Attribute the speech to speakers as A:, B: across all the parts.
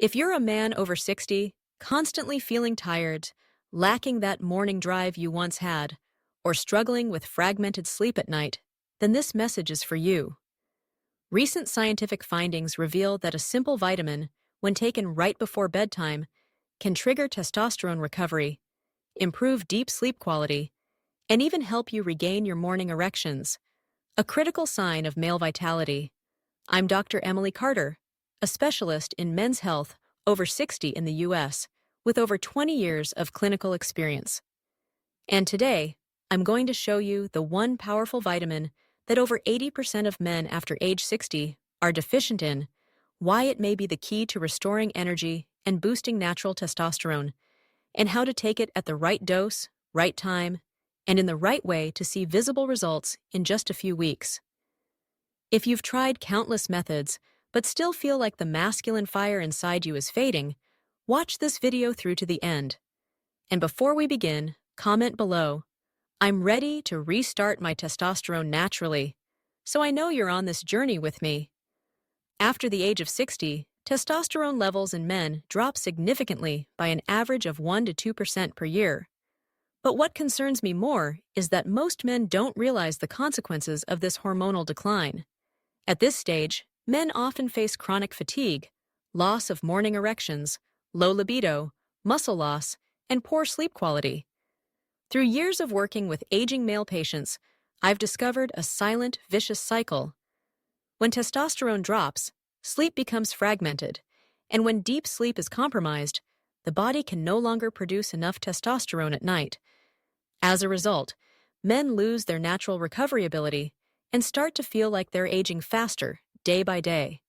A: If you're a man over 60, constantly feeling tired, lacking that morning drive you once had, or struggling with fragmented sleep at night, then this message is for you. Recent scientific findings reveal that a simple vitamin, when taken right before bedtime, can trigger testosterone recovery, improve deep sleep quality, and even help you regain your morning erections, a critical sign of male vitality. I'm Dr. Emily Carter, a specialist in men's health over 60 in the U.S., with over 20 years of clinical experience. And today, I'm going to show you the one powerful vitamin that over 80% of men after age 60 are deficient in, why it may be the key to restoring energy and boosting natural testosterone, and how to take it at the right dose, right time, and in the right way to see visible results in just a few weeks. If you've tried countless methods but still feel like the masculine fire inside you is fading, watch this video through to the end. And before we begin, comment below, "I'm ready to restart my testosterone naturally," so I know you're on this journey with me. After the age of 60, testosterone levels in men drop significantly by an average of 1 to 2% per year. But what concerns me more is that most men don't realize the consequences of this hormonal decline. At this stage, men often face chronic fatigue, loss of morning erections, low libido, muscle loss, and poor sleep quality. Through years of working with aging male patients, I've discovered a silent, vicious cycle. When testosterone drops, sleep becomes fragmented, and when deep sleep is compromised, the body can no longer produce enough testosterone at night. As a result, men lose their natural recovery ability and start to feel like they're aging faster, day by day.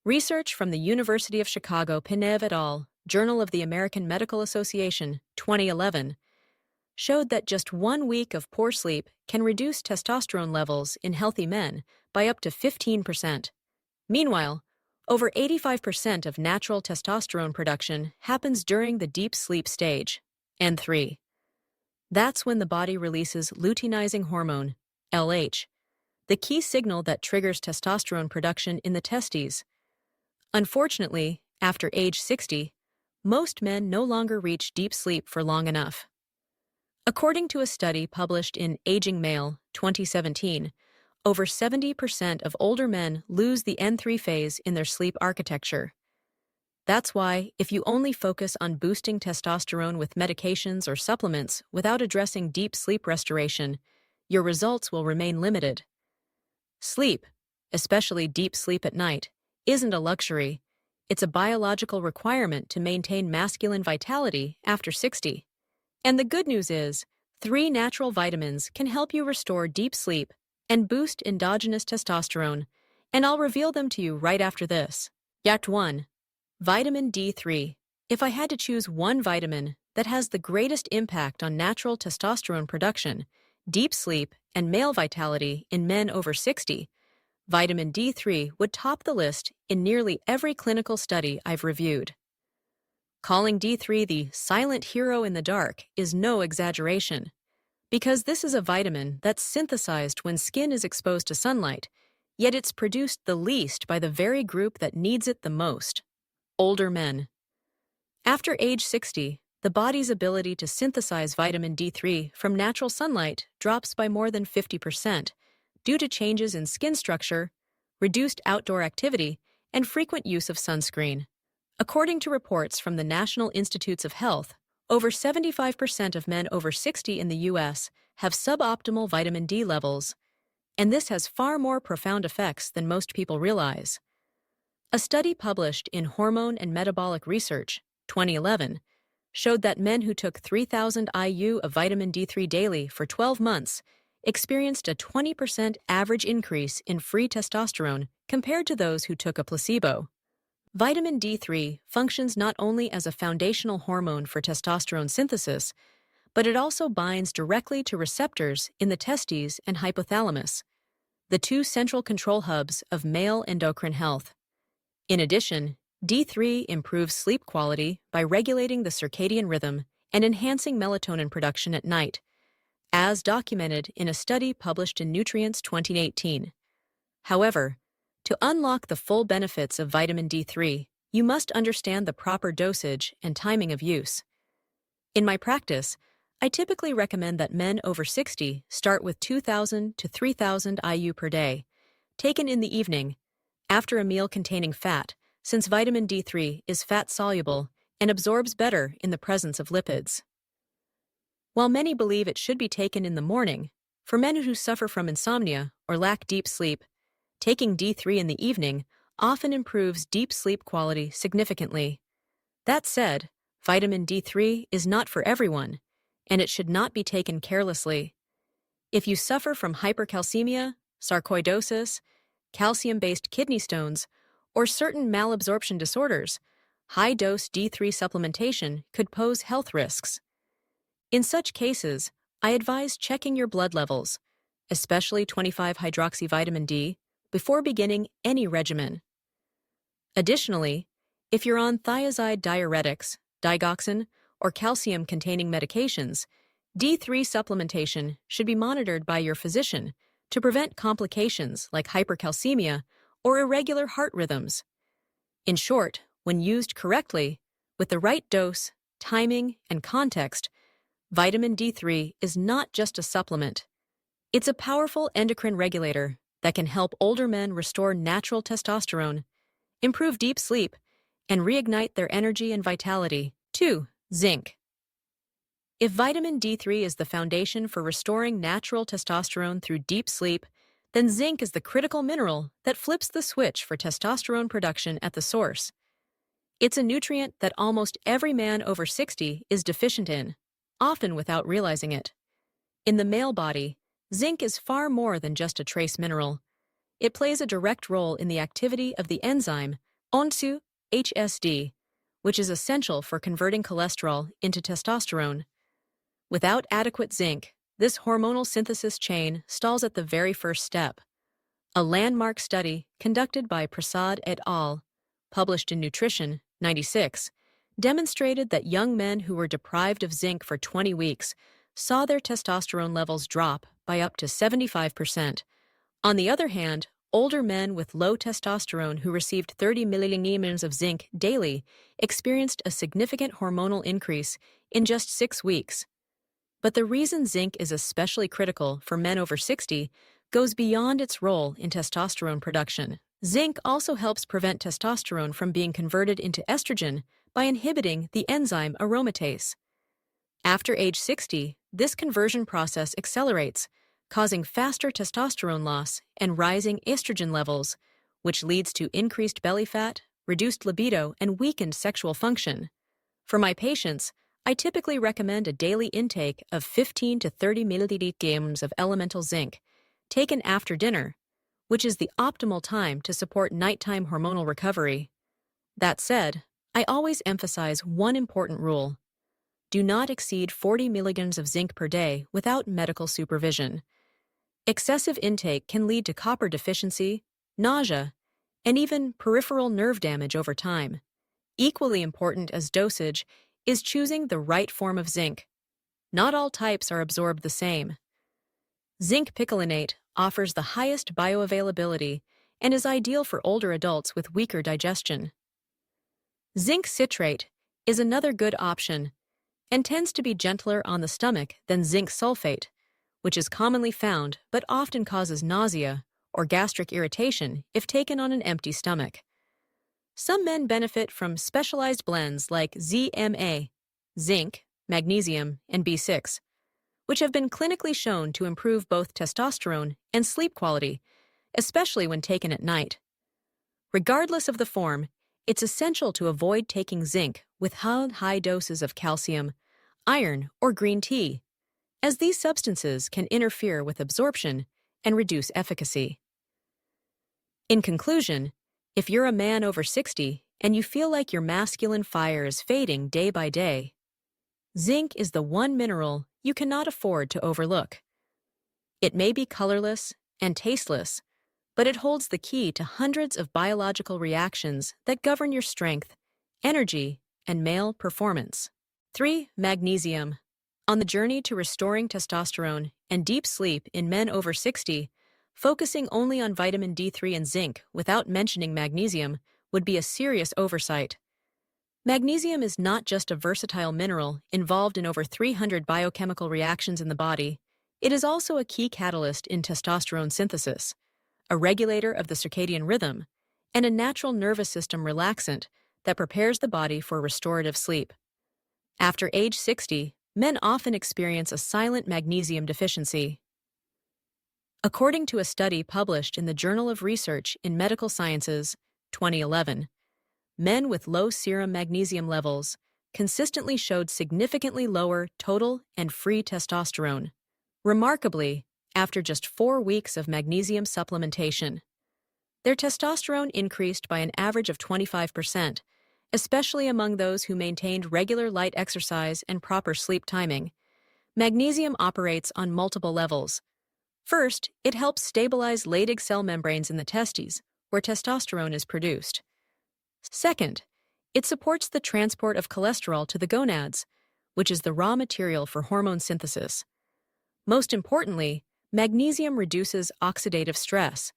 A: Research from the University of Chicago, Pinev et al., Journal of the American Medical Association, 2011, showed that just 1 week of poor sleep can reduce testosterone levels in healthy men by up to 15%. Meanwhile, over 85% of natural testosterone production happens during the deep sleep stage, N3. That's when the body releases luteinizing hormone, LH, the key signal that triggers testosterone production in the testes. Unfortunately, after age 60, most men no longer reach deep sleep for long enough. According to a study published in Aging Male, 2017, over 70% of older men lose the N3 phase in their sleep architecture. That's why, if you only focus on boosting testosterone with medications or supplements without addressing deep sleep restoration, your results will remain limited. Sleep, especially deep sleep at night, isn't a luxury. It's a biological requirement to maintain masculine vitality after 60. And the good news is, 3 natural vitamins can help you restore deep sleep and boost endogenous testosterone, and I'll reveal them to you right after this. Act 1. Vitamin D3. If I had to choose one vitamin that has the greatest impact on natural testosterone production, deep sleep, and male vitality in men over 60, vitamin D3 would top the list in nearly every clinical study I've reviewed. Calling D3 the silent hero in the dark is no exaggeration, because this is a vitamin that's synthesized when skin is exposed to sunlight, yet it's produced the least by the very group that needs it the most: older men. After age 60, the body's ability to synthesize vitamin D3 from natural sunlight drops by more than 50% due to changes in skin structure, reduced outdoor activity, and frequent use of sunscreen. According to reports from the National Institutes of Health, over 75% of men over 60 in the U.S. have suboptimal vitamin D levels, and this has far more profound effects than most people realize. A study published in Hormone and Metabolic Research, 2011, showed that men who took 3,000 IU of vitamin D3 daily for 12 months experienced a 20% average increase in free testosterone compared to those who took a placebo. Vitamin D3 functions not only as a foundational hormone for testosterone synthesis, but it also binds directly to receptors in the testes and hypothalamus, the 2 central control hubs of male endocrine health. In addition, D3 improves sleep quality by regulating the circadian rhythm and enhancing melatonin production at night, as documented in a study published in Nutrients 2018. However, to unlock the full benefits of vitamin D3, you must understand the proper dosage and timing of use. In my practice, I typically recommend that men over 60 start with 2,000 to 3,000 IU per day, taken in the evening, after a meal containing fat, since vitamin D3 is fat-soluble and absorbs better in the presence of lipids. While many believe it should be taken in the morning, for men who suffer from insomnia or lack deep sleep, taking D3 in the evening often improves deep sleep quality significantly. That said, vitamin D3 is not for everyone, and it should not be taken carelessly. If you suffer from hypercalcemia, sarcoidosis, calcium-based kidney stones, or certain malabsorption disorders, high-dose D3 supplementation could pose health risks. In such cases, I advise checking your blood levels, especially 25-hydroxyvitamin D, before beginning any regimen. Additionally, if you're on thiazide diuretics, digoxin, or calcium-containing medications, D3 supplementation should be monitored by your physician to prevent complications like hypercalcemia or irregular heart rhythms. In short, when used correctly, with the right dose, timing, and context, vitamin D3 is not just a supplement. It's a powerful endocrine regulator that can help older men restore natural testosterone, improve deep sleep, and reignite their energy and vitality. 2. Zinc. If vitamin D3 is the foundation for restoring natural testosterone through deep sleep, then zinc is the critical mineral that flips the switch for testosterone production at the source. It's a nutrient that almost every man over 60 is deficient in, often without realizing it. In the male body, zinc is far more than just a trace mineral. It plays a direct role in the activity of the enzyme ONSU HSD, which is essential for converting cholesterol into testosterone. Without adequate zinc, this hormonal synthesis chain stalls at the very first step. A landmark study conducted by Prasad et al., published in Nutrition, 96, demonstrated that young men who were deprived of zinc for 20 weeks saw their testosterone levels drop by up to 75%. On the other hand, older men with low testosterone who received 30 milligrams of zinc daily experienced a significant hormonal increase in just 6 weeks. But the reason zinc is especially critical for men over 60 goes beyond its role in testosterone production. Zinc also helps prevent testosterone from being converted into estrogen by inhibiting the enzyme aromatase. After age 60, this conversion process accelerates, causing faster testosterone loss and rising estrogen levels, which leads to increased belly fat, reduced libido, and weakened sexual function. For my patients, I typically recommend a daily intake of 15 to 30 milligrams of elemental zinc, taken after dinner, which is the optimal time to support nighttime hormonal recovery. That said, I always emphasize one important rule. Do not exceed 40 milligrams of zinc per day without medical supervision. Excessive intake can lead to copper deficiency, nausea, and even peripheral nerve damage over time. Equally important as dosage is choosing the right form of zinc. Not all types are absorbed the same. Zinc picolinate offers the highest bioavailability and is ideal for older adults with weaker digestion. Zinc citrate is another good option and tends to be gentler on the stomach than zinc sulfate, which is commonly found but often causes nausea or gastric irritation if taken on an empty stomach. Some men benefit from specialized blends like ZMA, zinc, magnesium, and B6, which have been clinically shown to improve both testosterone and sleep quality, especially when taken at night. Regardless of the form, it's essential to avoid taking zinc with high doses of calcium, iron, or green tea, as these substances can interfere with absorption and reduce efficacy. In conclusion, if you're a man over 60 and you feel like your masculine fire is fading day by day, zinc is the one mineral you cannot afford to overlook. It may be colorless and tasteless, but it holds the key to hundreds of biological reactions that govern your strength, energy, and male performance. 3. Magnesium. On the journey to restoring testosterone and deep sleep in men over 60, focusing only on vitamin D3 and zinc without mentioning magnesium would be a serious oversight. Magnesium is not just a versatile mineral involved in over 300 biochemical reactions in the body, it is also a key catalyst in testosterone synthesis, a regulator of the circadian rhythm, and a natural nervous system relaxant that prepares the body for restorative sleep. After age 60, men often experience a silent magnesium deficiency. According to a study published in the Journal of Research in Medical Sciences, 2011, men with low serum magnesium levels consistently showed significantly lower total and free testosterone. Remarkably, after just 4 weeks of magnesium supplementation, their testosterone increased by an average of 25%, especially among those who maintained regular light exercise and proper sleep timing. Magnesium operates on multiple levels. First, it helps stabilize Leydig cell membranes in the testes, where testosterone is produced. Second, it supports the transport of cholesterol to the gonads, which is the raw material for hormone synthesis. Most importantly, magnesium reduces oxidative stress,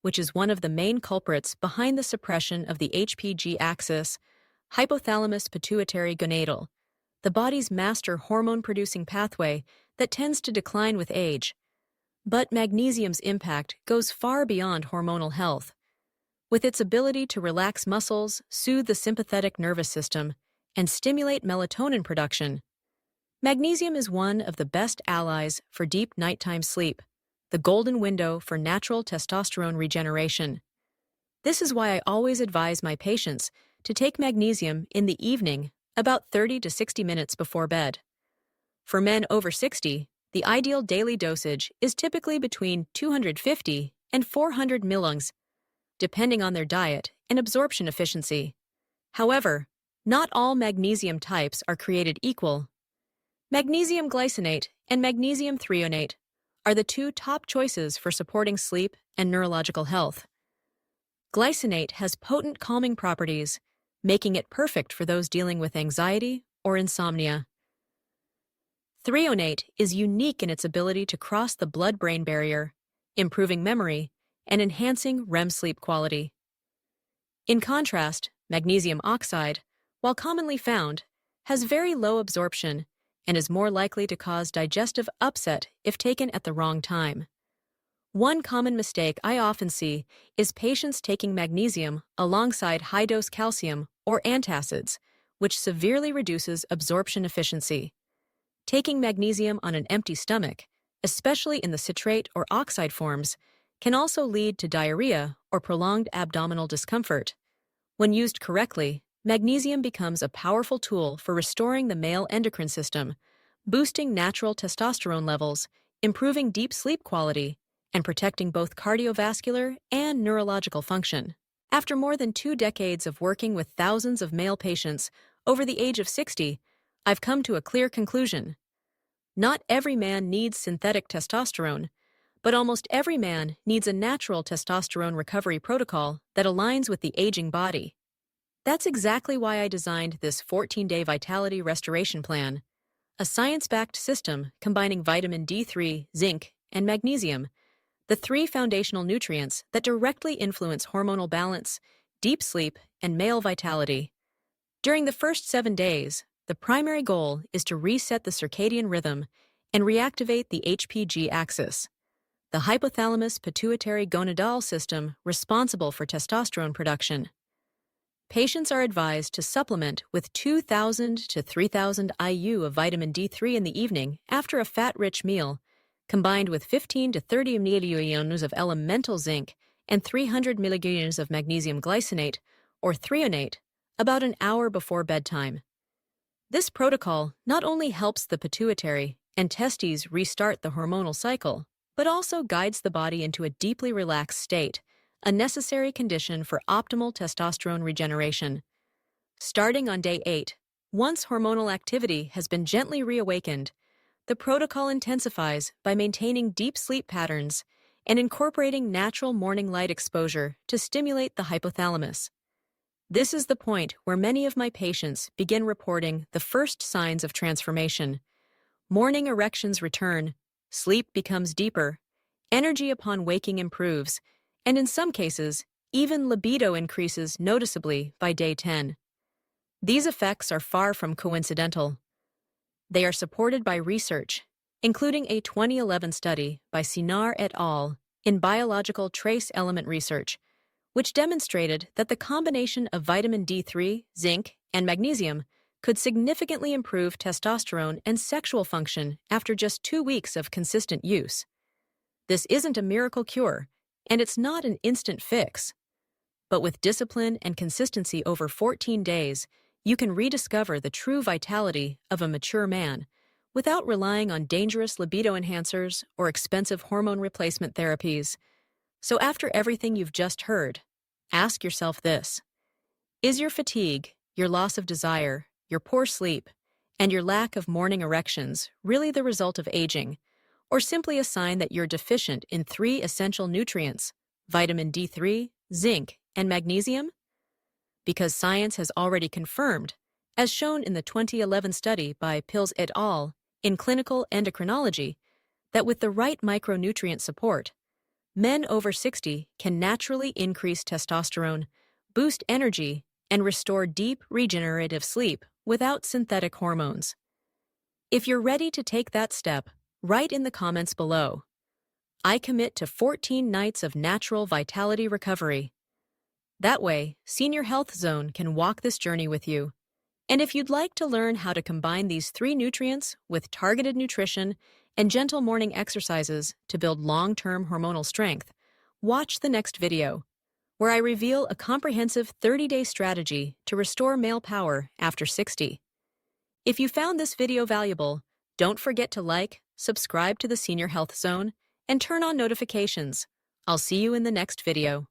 A: which is one of the main culprits behind the suppression of the HPG axis, hypothalamus-pituitary-gonadal, the body's master hormone-producing pathway that tends to decline with age. But magnesium's impact goes far beyond hormonal health. With its ability to relax muscles, soothe the sympathetic nervous system, and stimulate melatonin production, magnesium is one of the best allies for deep nighttime sleep, the golden window for natural testosterone regeneration. This is why I always advise my patients to take magnesium in the evening about 30 to 60 minutes before bed. For men over 60, the ideal daily dosage is typically between 250 and 400 mg, depending on their diet and absorption efficiency. However, not all magnesium types are created equal. Magnesium glycinate and magnesium threonate are the two top choices for supporting sleep and neurological health. Glycinate has potent calming properties, making it perfect for those dealing with anxiety or insomnia. Threonate is unique in its ability to cross the blood-brain barrier, improving memory and enhancing REM sleep quality. In contrast, magnesium oxide, while commonly found, has very low absorption and is more likely to cause digestive upset if taken at the wrong time. One common mistake I often see is patients taking magnesium alongside high-dose calcium or antacids, which severely reduces absorption efficiency. Taking magnesium on an empty stomach, especially in the citrate or oxide forms, can also lead to diarrhea or prolonged abdominal discomfort. When used correctly, magnesium becomes a powerful tool for restoring the male endocrine system, boosting natural testosterone levels, improving deep sleep quality, and protecting both cardiovascular and neurological function. After more than 2 decades of working with thousands of male patients over the age of 60, I've come to a clear conclusion. Not every man needs synthetic testosterone, but almost every man needs a natural testosterone recovery protocol that aligns with the aging body. That's exactly why I designed this 14-day vitality restoration plan, a science-backed system combining vitamin D3, zinc, and magnesium, the 3 foundational nutrients that directly influence hormonal balance, deep sleep, and male vitality. During the first 7 days, the primary goal is to reset the circadian rhythm and reactivate the HPG axis, the hypothalamus-pituitary-gonadal system responsible for testosterone production. Patients are advised to supplement with 2,000 to 3,000 IU of vitamin D3 in the evening after a fat-rich meal, combined with 15 to 30 milligrams of elemental zinc and 300 milligrams of magnesium glycinate, or threonate, about an hour before bedtime. This protocol not only helps the pituitary and testes restart the hormonal cycle, but also guides the body into a deeply relaxed state, a necessary condition for optimal testosterone regeneration. Starting on day 8, once hormonal activity has been gently reawakened, the protocol intensifies by maintaining deep sleep patterns and incorporating natural morning light exposure to stimulate the hypothalamus. This is the point where many of my patients begin reporting the first signs of transformation. Morning erections return, sleep becomes deeper, energy upon waking improves, and in some cases, Even libido increases noticeably by day 10. These effects are far from coincidental. They are supported by research, including a 2011 study by Sinar et al. In Biological Trace Element Research, which demonstrated that the combination of vitamin D3, zinc, and magnesium could significantly improve testosterone and sexual function after just 2 weeks of consistent use. This isn't a miracle cure, and it's not an instant fix. But with discipline and consistency over 14 days, you can rediscover the true vitality of a mature man without relying on dangerous libido enhancers or expensive hormone replacement therapies. So after everything you've just heard, ask yourself this: is your fatigue, your loss of desire, your poor sleep, and your lack of morning erections really the result of aging, or simply a sign that you're deficient in 3 essential nutrients, vitamin D3, zinc, and magnesium? Because science has already confirmed, as shown in the 2011 study by Pills et al. In Clinical Endocrinology, that with the right micronutrient support, men over 60 can naturally increase testosterone, boost energy, and restore deep regenerative sleep without synthetic hormones. If you're ready to take that step, write in the comments below. I commit to 14 nights of natural vitality recovery. That way, Senior Health Zone can walk this journey with you. And if you'd like to learn how to combine these 3 nutrients with targeted nutrition and gentle morning exercises to build long-term hormonal strength, watch the next video, where I reveal a comprehensive 30-day strategy to restore male power after 60. If you found this video valuable, don't forget to like, subscribe to the Senior Health Zone, and turn on notifications. I'll see you in the next video.